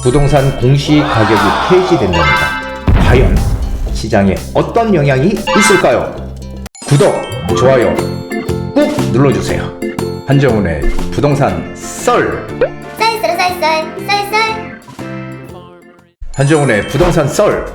부동산 공시 가격이 폐지된답니다. 과연 시장에 어떤 영향이 있을까요? 구독, 좋아요 꾹 눌러주세요. 한정훈의 부동산 썰. 쌀. 한정훈의 부동산 썰.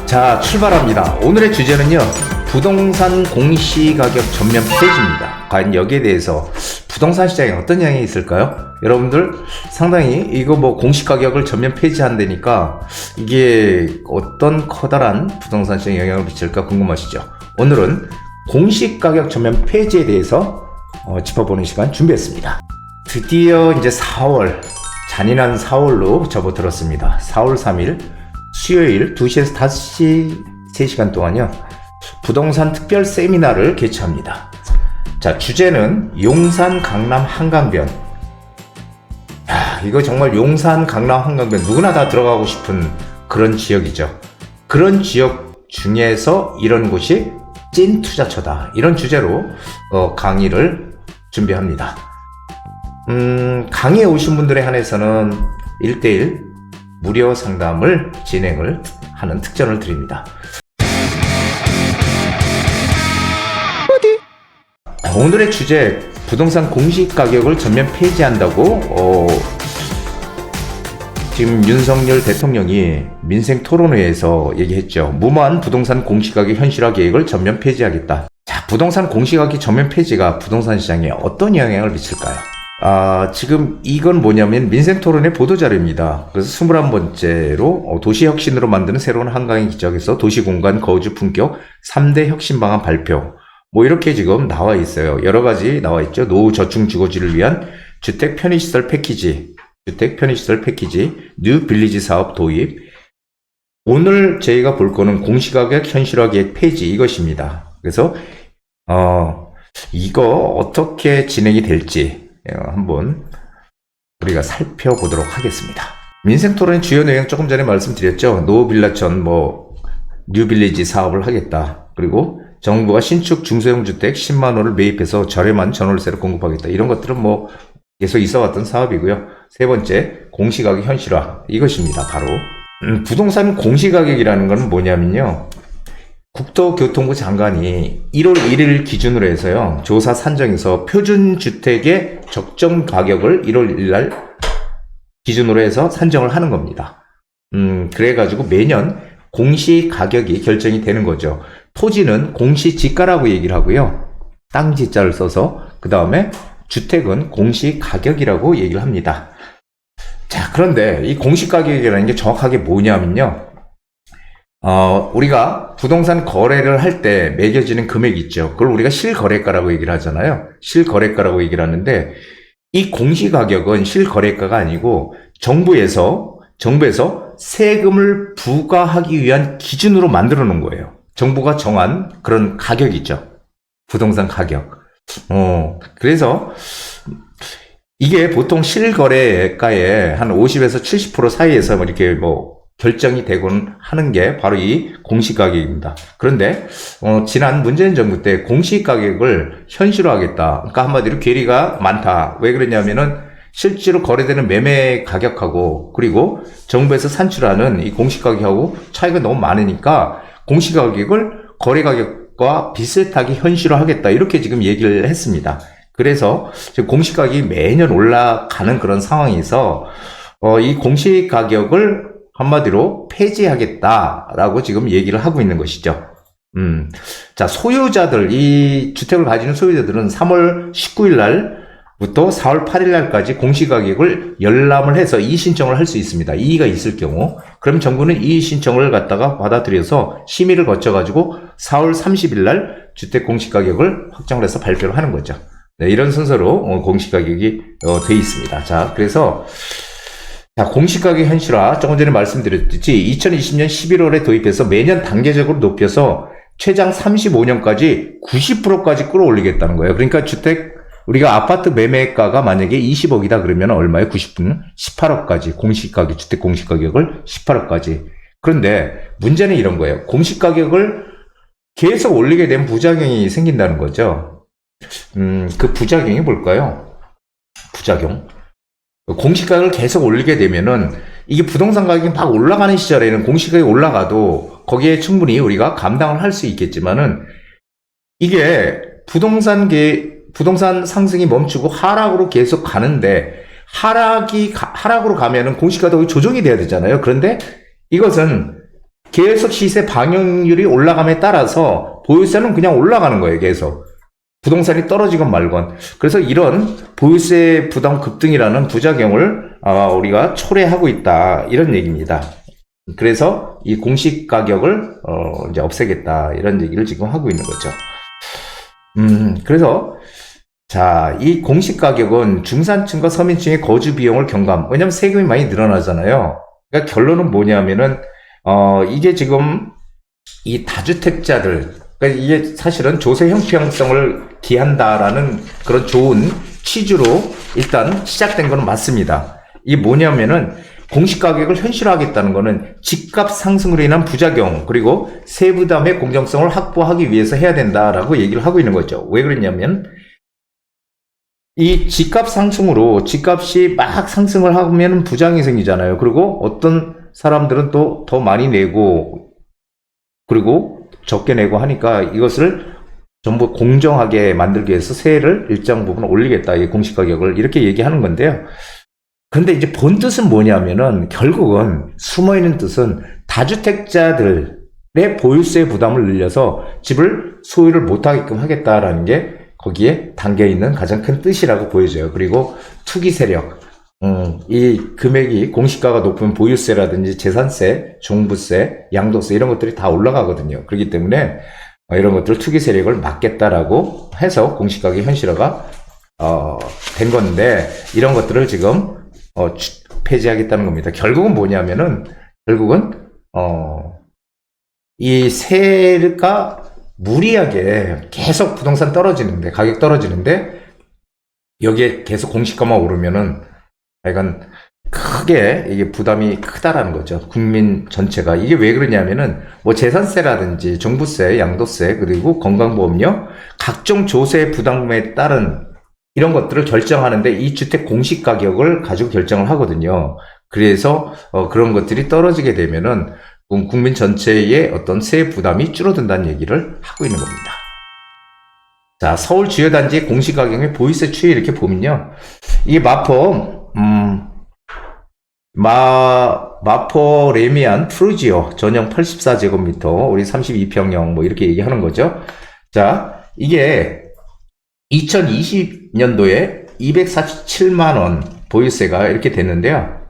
자, 출발합니다. 오늘의 주제는요, 부동산 공시가격 전면 폐지입니다. 과연 여기에 대해서 부동산 시장에 어떤 영향이 있을까요? 여러분들 상당히 이거 뭐 공시가격을 전면 폐지한다니까 이게 어떤 커다란 부동산 시장에 영향을 미칠까 궁금하시죠? 오늘은 공시가격 전면 폐지에 대해서 짚어보는 시간 준비했습니다. 드디어 이제 4월, 잔인한 4월로 접어들었습니다. 4월 3일 수요일 2시에서 5시 3시간 동안요, 부동산 특별 세미나를 개최합니다. 자, 주제는 용산, 강남, 한강변. 야, 이거 정말 용산, 강남, 한강변 누구나 다 들어가고 싶은 그런 지역이죠. 그런 지역 중에서 이런 곳이 찐 투자처다, 이런 주제로 강의를 준비합니다. 강의에 오신 분들에 한해서는 1대1 무료 상담을 진행을 하는 특전을 드립니다. 오늘의 주제, 부동산 공시가격을 전면 폐지한다고 지금 윤석열 대통령이 민생토론회에서 얘기했죠. 무모한 부동산 공시가격 현실화 계획을 전면 폐지하겠다. 자, 부동산 공시가격 전면 폐지가 부동산 시장에 어떤 영향을 미칠까요? 지금 이건 뭐냐면 민생토론의 보도자료입니다. 그래서 21번째로 도시혁신으로 만드는 새로운 한강의 기적에서 도시공간 거주 품격 3대 혁신 방안 발표, 뭐 이렇게 지금 나와 있어요. 여러 가지 나와 있죠. 노후 저층 주거지를 위한 주택 편의시설 패키지, 뉴 빌리지 사업 도입. 오늘 저희가 볼 거는 공시가격 현실화 계획 폐지, 이것입니다. 그래서 이거 어떻게 진행이 될지 한번 우리가 살펴보도록 하겠습니다. 민생토론의 주요 내용 조금 전에 말씀드렸죠. 노후빌라촌 뉴빌리지 사업을 하겠다. 그리고 정부가 신축 중소형 주택 10만 원을 매입해서 저렴한 전월세를 공급하겠다. 이런 것들은 계속 있어왔던 사업이고요. 세 번째, 공시가격 현실화, 이것입니다. 바로 부동산 공시가격이라는 건 뭐냐면요, 국토교통부 장관이 1월 1일 기준으로 해서요, 조사 산정에서 표준주택의 적정 가격을 1월 1일 날 기준으로 해서 산정을 하는 겁니다. 그래가지고 매년 공시가격이 결정이 되는 거죠. 토지는 공시지가라고 얘기를 하고요, 땅지자를 써서, 그 다음에 주택은 공시가격이라고 얘기를 합니다. 자, 그런데 이 공시가격이라는 게 정확하게 뭐냐면요, 우리가 부동산 거래를 할 때 매겨지는 금액이 있죠. 그걸 우리가 실거래가라고 얘기를 하잖아요. 실거래가라고 얘기를 하는데, 이 공시가격은 실거래가가 아니고 정부에서 세금을 부과하기 위한 기준으로 만들어 놓은 거예요. 정부가 정한 그런 가격이죠. 부동산 가격. 그래서 이게 보통 실거래가의 한 50에서 70% 사이에서 이렇게 결정이 되곤 하는 게 바로 이 공시가격입니다. 그런데 지난 문재인 정부 때 공시가격을 현실화하겠다. 그러니까 한마디로 괴리가 많다. 왜 그러냐면은 실제로 거래되는 매매 가격하고 그리고 정부에서 산출하는 이 공시가격하고 차이가 너무 많으니까 공시가격을 거래가격과 비슷하게 현실화하겠다, 이렇게 지금 얘기를 했습니다. 그래서 지금 공시가격이 매년 올라가는 그런 상황에서 이 공시가격을 한마디로 폐지하겠다라고 지금 얘기를 하고 있는 것이죠. 자, 소유자들, 이 주택을 가지는 소유자들은 3월 19일 날부터 4월 8일 날까지 공시가격을 열람을 해서 이의 신청을 할 수 있습니다. 이의가 있을 경우. 그럼 정부는 이의 신청을 갖다가 받아들여서 심의를 거쳐가지고 4월 30일 날 주택 공시가격을 확정을 해서 발표를 하는 거죠. 네, 이런 순서로 공시가격이 돼 있습니다. 자, 그래서 공시가격 현실화, 조금 전에 말씀드렸듯이 2020년 11월에 도입해서 매년 단계적으로 높여서 최장 35년까지 90%까지 끌어올리겠다는 거예요. 그러니까 우리가 아파트 매매가가 만약에 20억이다 그러면 얼마에 90%는 18억까지 공시가격, 주택 공시가격을 18억까지. 그런데 문제는 이런 거예요. 공시가격을 계속 올리게 되면 부작용이 생긴다는 거죠. 그 부작용이 뭘까요? 부작용. 공시가격을 계속 올리게 되면은 이게 부동산 가격이 막 올라가는 시절에는 공시가격이 올라가도 거기에 충분히 우리가 감당을 할 수 있겠지만은 이게 부동산 상승이 멈추고 하락으로 계속 가는데 하락으로 가면은 공시가격이 조정이 돼야 되잖아요. 그런데 이것은 계속 시세 반영률이 올라감에 따라서 보유세는 그냥 올라가는 거예요, 계속. 부동산이 떨어지건 말건. 그래서 이런 보유세 부담 급등이라는 부작용을 우리가 초래하고 있다. 이런 얘기입니다. 그래서 이 공시 가격을 이제 없애겠다. 이런 얘기를 지금 하고 있는 거죠. 그래서 자, 이 공시 가격은 중산층과 서민층의 거주 비용을 경감. 왜냐면 세금이 많이 늘어나잖아요. 그러니까 결론은 뭐냐면은 이게 지금 이 다주택자들, 그러니까 이게 사실은 조세 형평성을 기한다라는 그런 좋은 취지로 일단 시작된 거는 맞습니다. 이게 뭐냐면은 공시가격을 현실화하겠다는 거는 집값 상승으로 인한 부작용 그리고 세부담의 공정성을 확보하기 위해서 해야 된다라고 얘기를 하고 있는 거죠. 왜 그러냐면 이 집값 상승으로 집값이 막 상승을 하면 부작용이 생기잖아요. 그리고 어떤 사람들은 또 더 많이 내고 그리고 적게 내고 하니까 이것을 전부 공정하게 만들기 위해서 세를 일정 부분 올리겠다. 이 공시가격을 이렇게 얘기하는 건데요. 근데 이제 본 뜻은 뭐냐면은 결국은 숨어있는 뜻은 다주택자들의 보유세 부담을 늘려서 집을 소유를 못하게끔 하겠다라는 게 거기에 담겨있는 가장 큰 뜻이라고 보여져요. 그리고 투기 세력, 이 금액이 공시가가 높으면 보유세라든지 재산세, 종부세, 양도세 이런 것들이 다 올라가거든요. 그렇기 때문에 이런 것들 투기 세력을 막겠다라고 해서 공시가격 현실화가 된 건데 이런 것들을 지금 폐지하겠다는 겁니다. 결국은 뭐냐면은 결국은 이 세가 무리하게 계속 부동산 떨어지는데 가격 떨어지는데 여기에 계속 공시가만 오르면은 약간 크게 이게 부담이 크다라는 거죠. 국민 전체가. 이게 왜 그러냐면은 뭐 재산세라든지 종부세, 양도세 그리고 건강보험료 각종 조세 부담금에 따른 이런 것들을 결정하는데 이 주택 공시 가격을 가지고 결정을 하거든요. 그래서 그런 것들이 떨어지게 되면은 국민 전체의 어떤 세 부담이 줄어든다는 얘기를 하고 있는 겁니다. 자, 서울 주요 단지의 공시 가격의 보유세 추이 이렇게 보면요. 이게 마포 레미안 푸르지오 전용 84제곱미터 우리 32평형 뭐 이렇게 얘기하는 거죠. 자, 이게 2020년도에 247만원 보유세가 이렇게 됐는데요.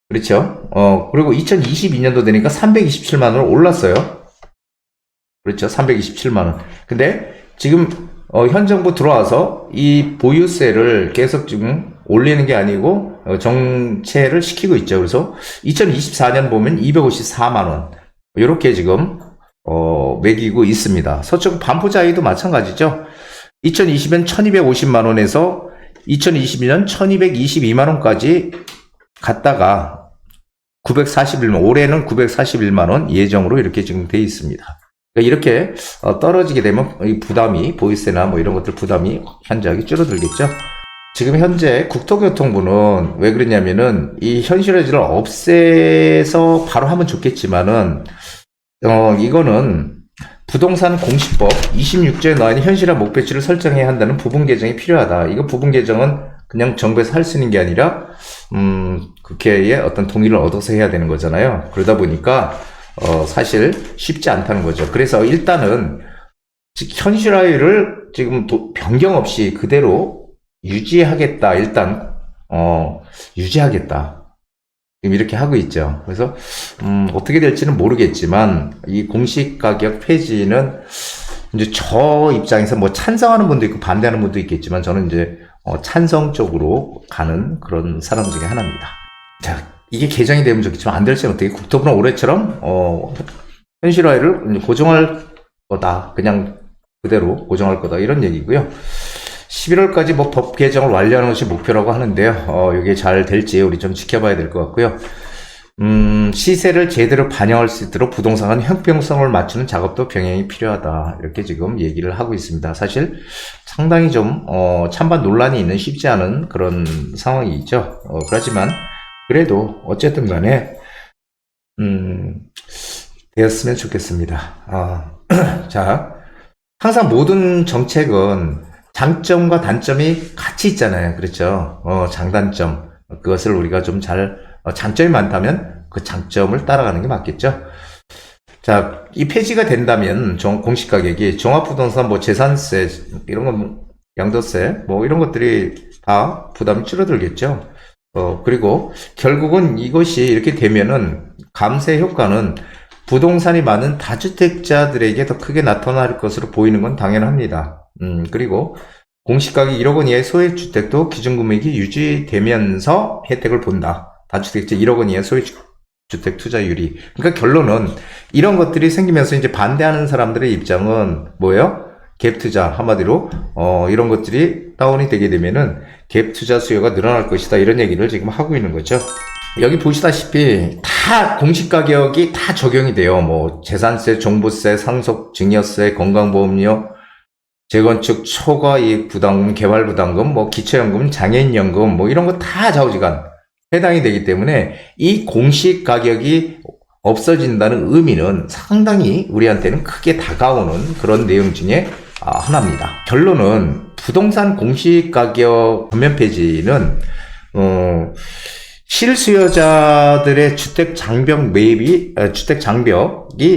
그렇죠. 그리고 2022년도 되니까 327만원으로 올랐어요. 그렇죠. 327만원. 근데 지금 현 정부 들어와서 이 보유세를 계속 지금 올리는 게 아니고 정체를 시키고 있죠. 그래서 2024년 보면 254만원 이렇게 지금 매기고 있습니다. 서쪽 반포자이도 마찬가지죠. 2020년 1250만원에서 2022년 1222만원까지 갔다가 941만 올해는 941만원 예정으로 이렇게 지금 돼 있습니다. 이렇게 떨어지게 되면 이 부담이 보유세나 뭐 이런 것들 부담이 현저하게 줄어들겠죠. 지금 현재 국토교통부는 왜 그러냐면은 이 현실화지를 없애서 바로 하면 좋겠지만은 이거는 부동산 공시법 26조에 나와 있는 현실화 목표치를 설정해야 한다는 부분 개정이 필요하다. 이거 부분 개정은 그냥 정부에서 할 수 있는 게 아니라 국회의 어떤 동의를 얻어서 해야 되는 거잖아요. 그러다 보니까 사실 쉽지 않다는 거죠. 그래서 일단은 현실화율을 지금 변경 없이 그대로 유지하겠다. 일단 유지하겠다. 지금 이렇게 하고 있죠. 그래서 어떻게 될지는 모르겠지만 이 공시가격 폐지는 이제 저 입장에서 뭐 찬성하는 분도 있고 반대하는 분도 있겠지만 저는 이제 찬성 쪽으로 가는 그런 사람 중에 하나입니다. 자, 이게 개정이 되면 좋겠지만 안 될지는 어떻게 국토부는 올해처럼 현실화를 고정할 거다. 그냥 그대로 고정할 거다. 이런 얘기고요. 11월까지 뭐 법 개정을 완료하는 것이 목표라고 하는데요. 이게 잘 될지 우리 좀 지켜봐야 될 것 같고요. 시세를 제대로 반영할 수 있도록 부동산은 형평성을 맞추는 작업도 병행이 필요하다. 이렇게 지금 얘기를 하고 있습니다. 사실 상당히 좀 찬반 논란이 있는 쉽지 않은 그런 상황이 있죠. 그렇지만 그래도 어쨌든 간에 되었으면 좋겠습니다. 자, 항상 모든 정책은 장점과 단점이 같이 있잖아요. 그렇죠? 장단점. 그것을 우리가 좀 장점이 많다면 그 장점을 따라가는 게 맞겠죠? 자, 이 폐지가 된다면 공시가격이 종합부동산 재산세 이런 건 양도세 이런 것들이 다 부담이 줄어들겠죠. 그리고 결국은 이것이 이렇게 되면은 감세 효과는 부동산이 많은 다주택자들에게 더 크게 나타날 것으로 보이는 건 당연합니다. 그리고 공시가격 1억 원 이하의 소액주택도 기준금액이 유지되면서 혜택을 본다. 다주택자 1억 원 이하의 소액주택 투자율이. 그러니까 결론은 이런 것들이 생기면서 이제 반대하는 사람들의 입장은 뭐예요? 갭 투자. 한마디로, 이런 것들이 다운이 되게 되면은 갭 투자 수요가 늘어날 것이다. 이런 얘기를 지금 하고 있는 거죠. 여기 보시다시피 다 공시가격이 다 적용이 돼요. 재산세, 종부세, 상속 증여세, 건강보험료, 재건축 초과이익 부담금, 개발부담금, 기초연금, 장애인연금, 이런 거 다 좌우지간 해당이 되기 때문에 이 공시가격이 없어진다는 의미는 상당히 우리한테는 크게 다가오는 그런 내용 중에 하나입니다. 결론은 부동산 공시가격 전면 폐지는 실수요자들의 주택 장벽이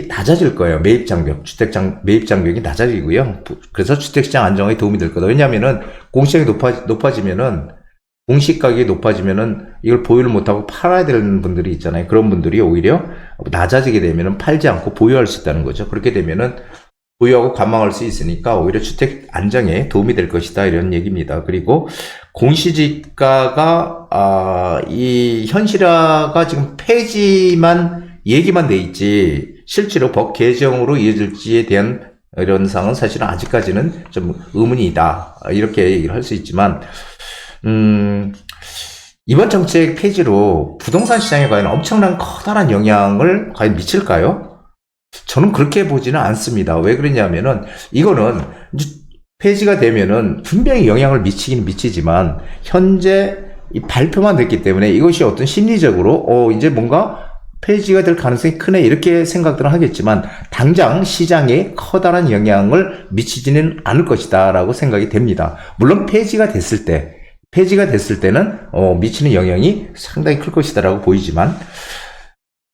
낮아질 거예요. 매입 장벽이 낮아지고요. 그래서 주택시장 안정에 도움이 될 거다. 왜냐하면은 공시가격이 높아지면은 공시가격이 높아지면은 이걸 보유를 못하고 팔아야 되는 분들이 있잖아요. 그런 분들이 오히려 낮아지게 되면은 팔지 않고 보유할 수 있다는 거죠. 그렇게 되면은 보유하고 관망할 수 있으니까 오히려 주택 안정에 도움이 될 것이다. 이런 얘기입니다. 그리고 공시지가가 이 현실화가 지금 폐지만 얘기만 돼 있지 실제로 법 개정으로 이어질지에 대한 이런 사항은 사실은 아직까지는 좀 의문이다. 이렇게 얘기를 할 수 있지만 이번 정책 폐지로 부동산 시장에 과연 엄청난 커다란 영향을 과연 미칠까요? 저는 그렇게 보지는 않습니다. 왜 그러냐면은 이거는 폐지가 되면은 분명히 영향을 미치긴 미치지만 현재 이 발표만 됐기 때문에 이것이 어떤 심리적으로 이제 뭔가 폐지가 될 가능성이 크네 이렇게 생각들은 하겠지만 당장 시장에 커다란 영향을 미치지는 않을 것이다 라고 생각이 됩니다. 물론 폐지가 됐을 때는 미치는 영향이 상당히 클 것이다 라고 보이지만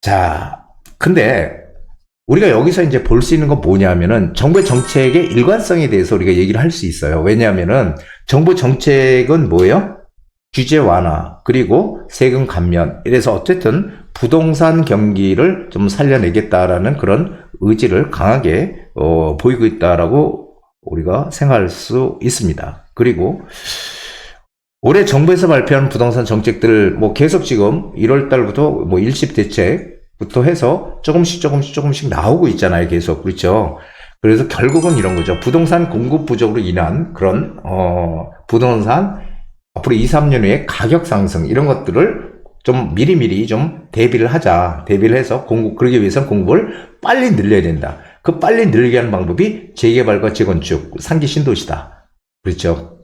자 근데 우리가 여기서 이제 볼 수 있는 건 뭐냐면은 정부의 정책의 일관성에 대해서 우리가 얘기를 할 수 있어요. 왜냐하면은 정부 정책은 뭐예요? 규제 완화 그리고 세금 감면 이래서 어쨌든 부동산 경기를 좀 살려내겠다라는 그런 의지를 강하게 보이고 있다라고 우리가 생각할 수 있습니다. 그리고 올해 정부에서 발표한 부동산 정책들 계속 지금 1월 달부터 일십 대책부터 해서 조금씩 나오고 있잖아요. 계속. 그렇죠. 그래서 결국은 이런 거죠. 부동산 공급 부족으로 인한 그런 부동산 앞으로 2, 3년 후에 가격 상승 이런 것들을 좀 미리미리 좀 대비를 해서 그러기 위해서는 공급을 빨리 늘려야 된다. 그 빨리 늘게 하는 방법이 재개발과 재건축, 상기 신도시다. 그렇죠.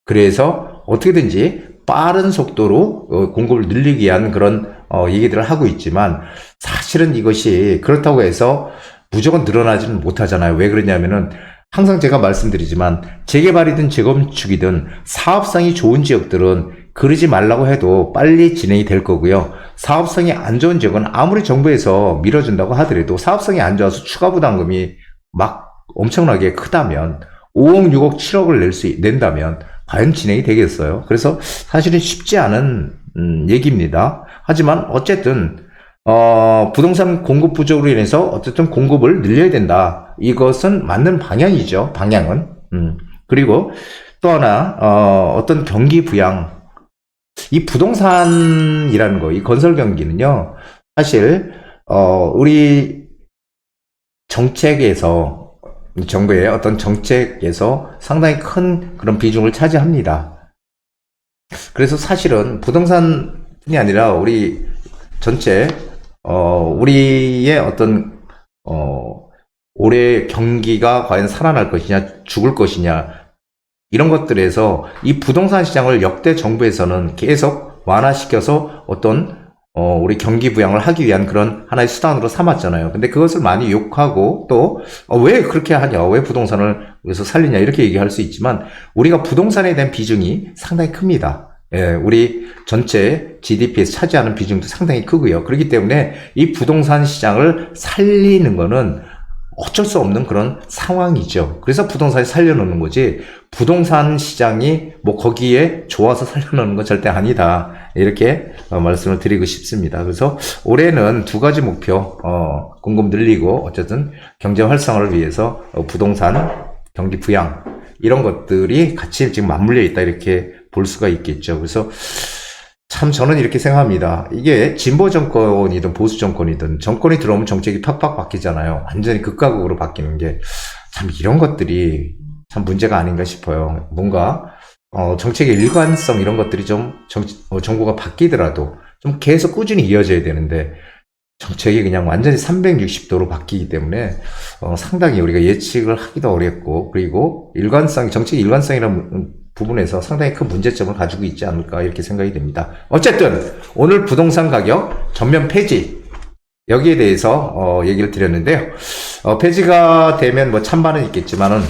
그래서 어떻게든지 빠른 속도로 공급을 늘리기 위한 그런 얘기들을 하고 있지만 사실은 이것이 그렇다고 해서 무조건 늘어나지는 못하잖아요. 왜 그러냐면은 항상 제가 말씀드리지만 재개발이든 재건축이든 사업성이 좋은 지역들은 그러지 말라고 해도 빨리 진행이 될 거고요. 사업성이 안 좋은 지역은 아무리 정부에서 밀어준다고 하더라도 사업성이 안 좋아서 추가 부담금이 막 엄청나게 크다면 5억, 6억, 7억을 낸다면 과연 진행이 되겠어요? 그래서 사실은 쉽지 않은 얘기입니다. 하지만 어쨌든 부동산 공급 부족으로 인해서 어쨌든 공급을 늘려야 된다. 이것은 맞는 방향이죠. 방향은. 그리고 또 하나 어떤 경기 부양 이 부동산이라는 거, 이 건설 경기는요. 사실 우리 정책에서 정부의 어떤 정책에서 상당히 큰 그런 비중을 차지합니다. 그래서 사실은 부동산이 아니라 우리 전체 우리의 어떤 올해 경기가 과연 살아날 것이냐 죽을 것이냐 이런 것들에서 이 부동산 시장을 역대 정부에서는 계속 완화시켜서 어떤 우리 경기 부양을 하기 위한 그런 하나의 수단으로 삼았잖아요. 근데 그것을 많이 욕하고 또 왜 그렇게 하냐, 왜 부동산을 여기서 살리냐 이렇게 얘기할 수 있지만 우리가 부동산에 대한 비중이 상당히 큽니다. 예, 우리 전체 GDP에서 차지하는 비중도 상당히 크고요. 그렇기 때문에 이 부동산 시장을 살리는 거는 어쩔 수 없는 그런 상황이죠. 그래서 부동산을 살려놓는 거지, 부동산 시장이 뭐 거기에 좋아서 살려놓는 건 절대 아니다. 이렇게 말씀을 드리고 싶습니다. 그래서 올해는 두 가지 목표, 공급 늘리고 어쨌든 경제 활성화를 위해서 부동산, 경기 부양 이런 것들이 같이 지금 맞물려 있다 이렇게 볼 수가 있겠죠. 그래서 참 저는 이렇게 생각합니다. 이게 진보 정권이든 보수 정권이든 정권이 들어오면 정책이 팍팍 바뀌잖아요. 완전히 극과 극으로 바뀌는 게 참 이런 것들이 참 문제가 아닌가 싶어요. 뭔가 정책의 일관성 이런 것들이 좀 정부가 바뀌더라도 좀 계속 꾸준히 이어져야 되는데 정책이 그냥 완전히 360도로 바뀌기 때문에 상당히 우리가 예측을 하기도 어렵고, 그리고 정책의 일관성이라는 부분에서 상당히 큰 문제점을 가지고 있지 않을까 이렇게 생각이 됩니다. 어쨌든 오늘 부동산 가격 전면 폐지, 여기에 대해서 얘기를 드렸는데요. 폐지가 되면 뭐 찬반은 있겠지만은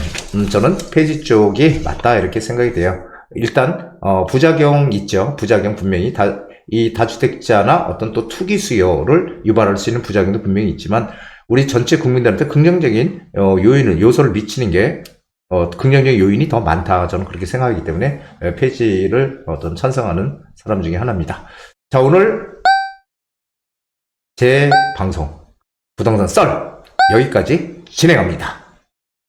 저는 폐지 쪽이 맞다 이렇게 생각이 돼요. 일단 부작용 있죠. 부작용 분명히 이 다주택자나 어떤 또 투기 수요를 유발할 수 있는 부작용도 분명히 있지만 우리 전체 국민들한테 긍정적인 요소를 미치는 게 긍정적인 요인이 더 많다, 저는 그렇게 생각하기 때문에 폐지를 찬성하는 사람 중에 하나입니다. 자, 오늘 제 방송 부동산 썰 여기까지 진행합니다.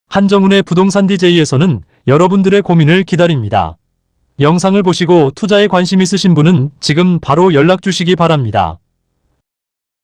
한정훈의 부동산 DJ에서는 여러분들의 고민을 기다립니다. 영상을 보시고 투자에 관심 있으신 분은 지금 바로 연락 주시기 바랍니다.